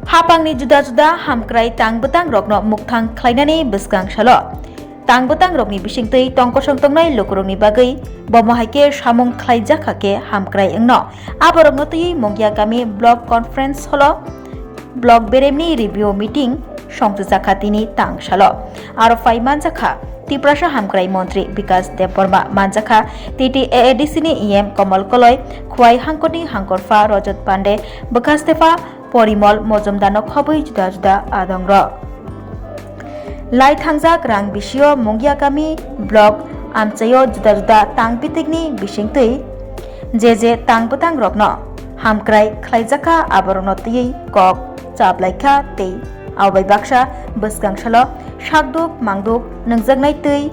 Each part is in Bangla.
Hapangni juda-juda hamkrai tangbetang rokno mukthang khlainani bwskang salo. Tangbetang rokni bisingtwi tongkosong tongnai lokorokni bagwi bomohaike samung khlaijakhake hamkrai wngno. Aborokno twi Mongya Gami Block Conference holo Block Beremni Review Meeting সংযোজা তিনি তাংশালো আর ফাই মানজাখা ত্রিপুরা হামক্রাই মন্ত্রী বিকাশ দেববর্মা মানজাখা টিটি এডিসিনি ইএম কমল কলয় খুয়াই হাঙ্কনি হাঙ্করফা রজত পান্ডে বকাস্তেফা পরিমল মজুমদানো খবই जुदा जुदा আদংর লাই থাংজাক রাং বিশিও মঙ্গিয়া গামি ব্লক আমচাইও जुदा जुदा তাংপিতিকনি বিসিংতৈ যে তাংবতাং রকন হামক্রাই খ্লাইজাখা আবরণতৈ কক চাবলাইখা তৈ Awbai baksa bwsgangsalo sakduk mangduk nungjaknai twi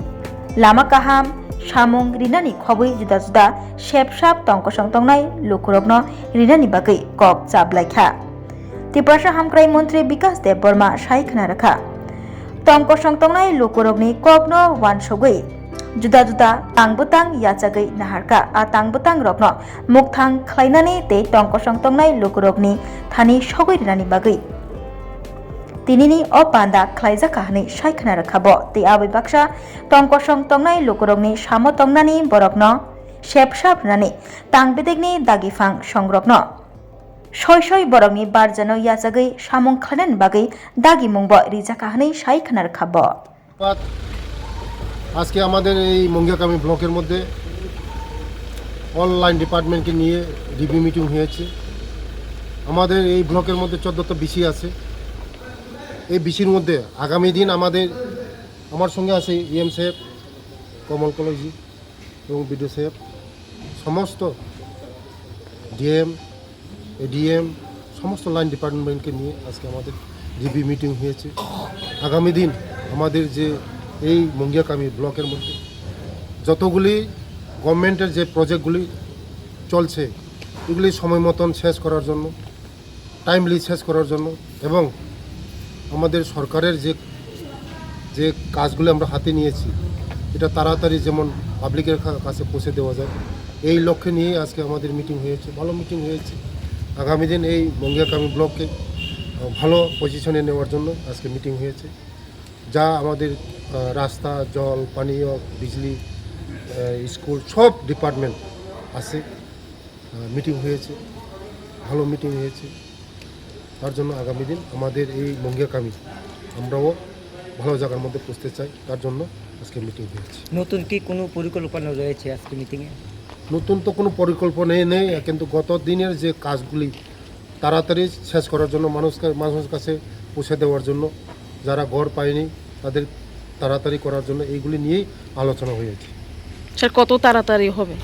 lama kaham samung rinani khobui juda juda sepsap tongkosong tongnai lukurokno rinani bagwi kok chaplaikha Tripura Hamkrai Mantri Bikas Debborma saikhna rakha tongkosong tongnai lukurokni kokno wansogwi juda juda tangbutang yachagwi naharka a tangbutang rokno mukthang khlainani tei tongkosong tongnai lukurokni thani sogwi rinani bagwi tinini o panda khlaijaka hani saikhna rakhabo tei abai baksa tongkosong tongnai lukurokni samo tongnani borokno sepsap hnani tangbedekni dagifang songrokno soy borokni barjano yachagwi samung khlanan bagwi dagi mungbo rijaka hani saikhna rakhabo আজকে আমাদের এই মঙ্গিয়াকামি ব্লকের মধ্যে অনলাইন ডিপার্টমেন্টকে নিয়ে রিভিউ মিটিং হয়েছে আমাদের এই ব্লকের মধ্যে 14টা বিসি আছে এই বিসির মধ্যে আগামী দিন আমার সঙ্গে আছে ইএম সাহেব কমল কলজি এবং বিডিও সাহেব সমস্ত ডিএম এডিএম সমস্ত লাইন ডিপার্টমেন্টকে নিয়ে আজকে আমাদের রিভিউ মিটিং হয়েছে আগামী দিন আমাদের যে এই মঙ্গিয়াকামি ব্লকের মধ্যে যতগুলি গভর্নমেন্টের যে প্রজেক্টগুলি চলছে এগুলি সময় মতন শেষ করার জন্য টাইমলি শেষ করার জন্য এবং আমাদের সরকারের যে কাজগুলো আমরা হাতে নিয়েছি এটা তাড়াতাড়ি যেমন পাবলিকের কাছে পৌঁছে দেওয়া যায় এই লক্ষ্যে নিয়ে আজকে আমাদের মিটিং হয়েছে ভালো মিটিং হয়েছে আগামী দিন এই মঙ্গিয়াকামি ব্লককে ভালো পজিশনে নেওয়ার জন্য আজকে মিটিং হয়েছে যা আমাদের রাস্তা জল পানীয় বিজলি স্কুল সব ডিপার্টমেন্ট আছে মিটিং হয়েছে ভালো মিটিং হয়েছে তার জন্য আগামী দিন আমাদের এই মঙ্গিয়াকামি আমরাও ভালো জায়গার মধ্যে পৌঁছতে চাই তার জন্য আজকে মিটিং হয়েছে নতুন কি কোনো পরিকল্পনা রয়েছে আজকে মিটিংয়ে নতুন তো কোনো পরিকল্পনা নেই কিন্তু গত দিনের যে কাজগুলি তাড়াতাড়ি শেষ করার জন্য মানুষের কাছে পৌঁছে দেওয়ার জন্য যারা ঘর পায়নি তাদের তাড়াতাড়ি করার জন্য এইগুলি নিয়েই আলোচনা হয়েছে স্যার কত তাড়াতাড়ি হবে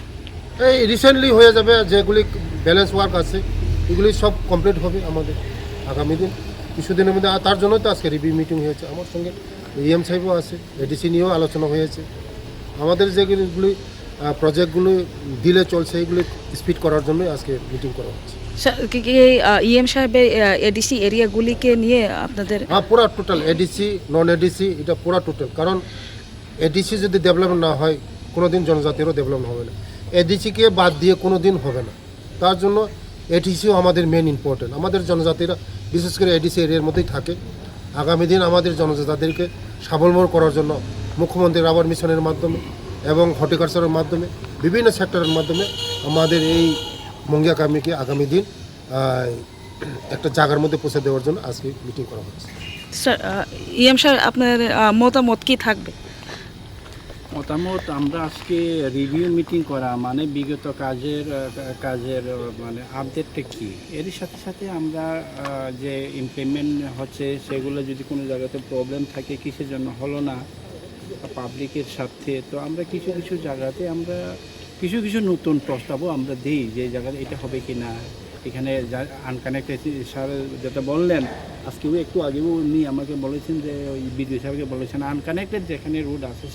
এই রিসেন্টলি হয়ে যাবে যেগুলি ব্যালেন্স ওয়ার্ক আছে এগুলি সব কমপ্লিট হবে আমাদের আগামী দিন কিছুদিনের মধ্যে তার জন্যই তো আজকে রিভিউ মিটিং হয়েছে আমার সঙ্গে ইএম সাহেবও আছে এডিসি নিয়েও আলোচনা হয়েছে আমাদের যেগুলি প্রজেক্টগুলো দিলে চলছে এগুলি স্পিড করার জন্যই আজকে মিটিং করা হচ্ছে স্যার কি ইএম সাহেবের এডিসি এরিয়াগুলিকে নিয়ে আপনাদের পুরা টোটাল এডিসি নন এডিসি এটা পুরা টোটাল কারণ এডিসি যদি ডেভেলপমেন্ট না হয় কোনো দিন জনজাতিরও ডেভেলপমেন্ট হবে না এডিসিকে বাদ দিয়ে কোনো দিন হবে না তার জন্য এডিসিও আমাদের মেন ইম্পর্টেন্ট আমাদের জনজাতিরা বিশেষ করে এডিসি এরিয়ার মধ্যেই থাকে আগামী দিন আমাদের জনজাতিদেরকে স্বাবলম্বন করার জন্য মুখ্যমন্ত্রী রাবার মিশনের মাধ্যমে এবং হর্টিকালচারের মাধ্যমে বিভিন্ন সেক্টরের মাধ্যমে আমাদের এই মঙ্গিয়াকামিকে আগামী দিন একটা জায়গার মধ্যে পৌঁছে দেওয়ার জন্য আজকে মিটিং করা হচ্ছে স্যার ইএম স্যার আপনার মতামত কি থাকবে মতামত আমরা আজকে রিভিউ মিটিং করা মানে বিগত কাজের মানে আপডেটটা কী এর সাথে সাথে আমরা যে ইমপ্লিমেন্ট হচ্ছে সেগুলো যদি কোনো জায়গাতে প্রবলেম থাকে কিসের জন্য হলো না পাবলিকের সাথে তো আমরা কিছু জায়গাতে আমরা কিছু নতুন প্রস্তাবও আমরা দিই যে জায়গাতে এটা হবে কি না এখানে আনকানেক্টেড স্যার যেটা বললেন আজকেও একটু আগেও উনি আমাকে বলেছেন যে ওই বিডিও সাহেবকে বলেছেন আনকানেক্টেড যেখানে রুট আছে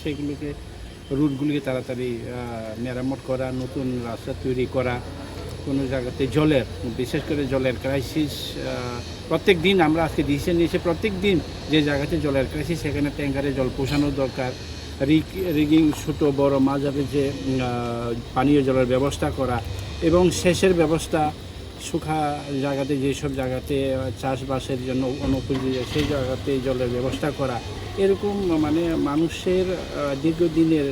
রুটগুলিকে তাড়াতাড়ি মেরামত করা নতুন রাস্তা তৈরি করা কোনো জায়গাতে বিশেষ করে জলের ক্রাইসিস প্রত্যেক দিন আমরা আজকে ডিসিশন নিয়েছি প্রত্যেক দিন যে জায়গাতে জলের ক্রাইসিস সেখানে ট্যাঙ্কারে জল পৌঁছানোর দরকার রিগিং ছোটো বড় মাঝাবে যে পানীয় জলের ব্যবস্থা করা এবং সেচের ব্যবস্থা শুখা জায়গাতে, যেসব জায়গাতে চাষবাসের জন্য অনুপযোগী সেই জায়গাতে জলের ব্যবস্থা করা, এরকম মানে মানুষের দীর্ঘদিনের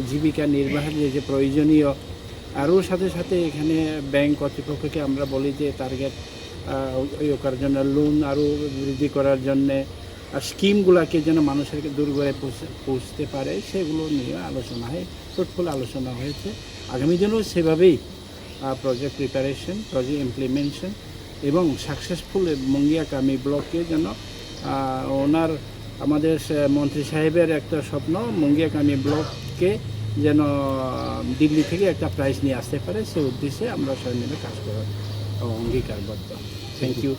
জীবিকা নির্বাহের যে প্রয়োজনীয়। আরও সাথে সাথে এখানে ব্যাংক কর্তৃপক্ষকে আমরা বলি যে টার্গেট করার জন্য, লোন আরও বৃদ্ধি করার জন্যে, আর স্কিমগুলোকে যেন মানুষের দূর করে পৌঁছতে পারে, সেগুলো নিয়ে আলোচনা হয়, ফ্রুটফুল আলোচনা হয়েছে। আগামী দিনেও সেভাবেই প্রজেক্ট প্রিপারেশন, প্রজেক্ট ইমপ্লিমেন্টেশন এবং সাকসেসফুল মুঙ্গিয়াকামি ব্লককে যেন ওনার আমাদের মন্ত্রী সাহেবের একটা স্বপ্ন, মুঙ্গিয়াকামি ব্লককে যেন দিল্লি থেকে একটা প্রাইজ নিয়ে আসতে পারে, সে উদ্দেশ্যে আমরা সবাই মিলে কাজ করার অঙ্গীকারবদ্ধ। Thank you.